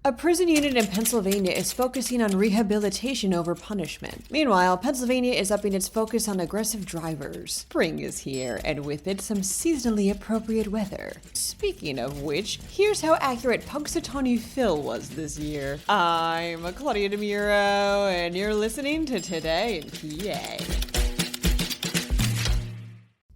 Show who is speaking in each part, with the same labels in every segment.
Speaker 1: A prison unit in Pennsylvania is focusing on rehabilitation over punishment. Meanwhile, Pennsylvania is upping its focus on aggressive drivers. Spring is here, and with it, some seasonally appropriate weather. Speaking of which, here's how accurate Punxsutawney Phil was this year. I'm Claudia Dimuro, and you're listening to Today in PA.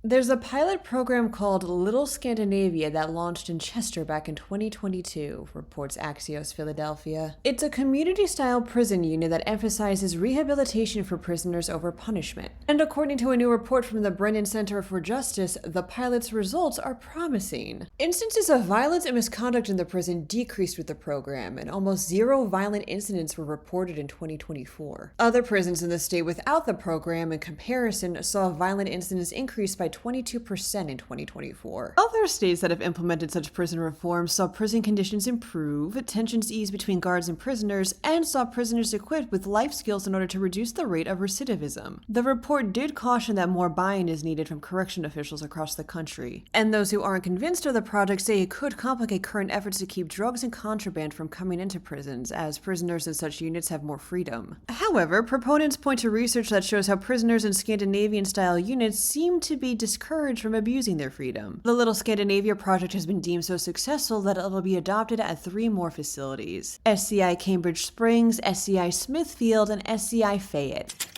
Speaker 1: There's a pilot program called Little Scandinavia that launched in Chester back in 2022, reports Axios Philadelphia. It's a community-style prison unit that emphasizes rehabilitation for prisoners over punishment. And according to a new report from the Brennan Center for Justice, the pilot's results are promising. Instances of violence and misconduct in the prison decreased with the program, and almost zero violent incidents were reported in 2024. Other prisons in the state without the program, in comparison, saw violent incidents increase by 22% in 2024. Other states that have implemented such prison reforms saw prison conditions improve, tensions ease between guards and prisoners, and saw prisoners equipped with life skills in order to reduce the rate of recidivism. The report did caution that more buy-in is needed from correction officials across the country. And those who aren't convinced of the project say it could complicate current efforts to keep drugs and contraband from coming into prisons, as prisoners in such units have more freedom. However, proponents point to research that shows how prisoners in Scandinavian-style units seem to be discouraged from abusing their freedom. The Little Scandinavia project has been deemed so successful that it will be adopted at 3 more facilities: SCI Cambridge Springs, SCI Smithfield, and SCI Fayette.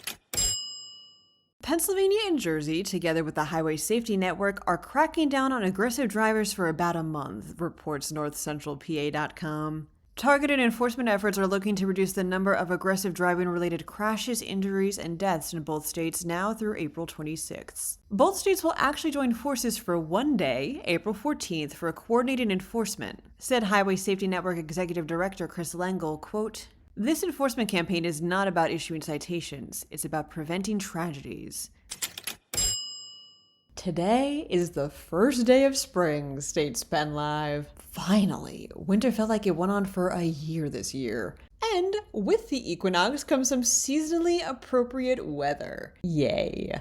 Speaker 1: Pennsylvania and Jersey, together with the Highway Safety Network, are cracking down on aggressive drivers for about a month, reports NorthCentralPA.com. Targeted enforcement efforts are looking to reduce the number of aggressive driving-related crashes, injuries, and deaths in both states now through April 26th. Both states will actually join forces for one day, April 14th, for a coordinated enforcement, said Highway Safety Network Executive Director Chris Lengel, quote, "This enforcement campaign is not about issuing citations. It's about preventing tragedies." Today is the first day of spring, states PennLive. Finally, winter felt like it went on for a year this year. And with the equinox comes some seasonally appropriate weather. Yay.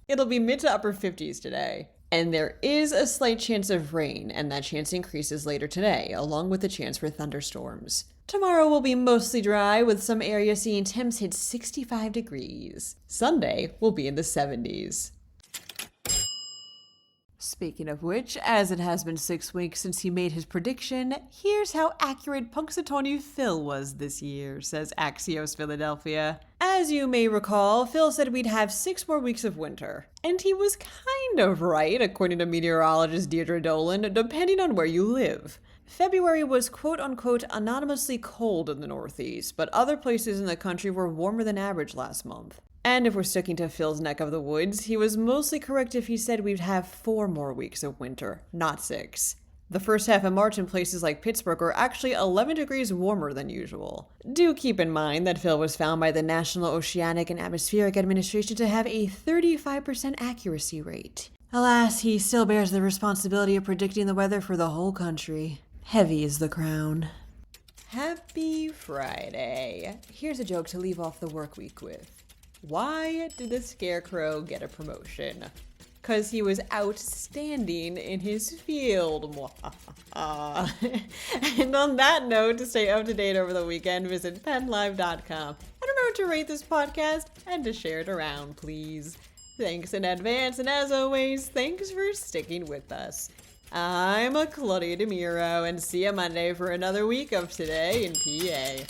Speaker 1: It'll be mid to upper 50s today. And there is a slight chance of rain, and that chance increases later today, along with the chance for thunderstorms. Tomorrow will be mostly dry, with some areas seeing temps hit 65 degrees. Sunday will be in the 70s. Speaking of which, as it has been 6 weeks since he made his prediction, here's how accurate Punxsutawney Phil was this year, says Axios Philadelphia. As you may recall, Phil said we'd have 6 more weeks of winter. And he was kind of right, according to meteorologist Deirdre Dolan, depending on where you live. February was quote-unquote anonymously cold in the Northeast, but other places in the country were warmer than average last month. And if we're sticking to Phil's neck of the woods, he was mostly correct if he said we'd have 4 more weeks of winter, not 6. The first half of March in places like Pittsburgh are actually 11 degrees warmer than usual. Do keep in mind that Phil was found by the National Oceanic and Atmospheric Administration to have a 35% accuracy rate. Alas, he still bears the responsibility of predicting the weather for the whole country. Heavy is the crown. Happy Friday. Here's a joke to leave off the work week with. Why did the Scarecrow get a promotion? 'Cause he was outstanding in his field. And on that note, to stay up to date over the weekend, visit PennLive.com. And remember to rate this podcast and to share it around, please. Thanks in advance, and as always, thanks for sticking with us. I'm Claudia Dimuro, and see you Monday for another week of Today in PA.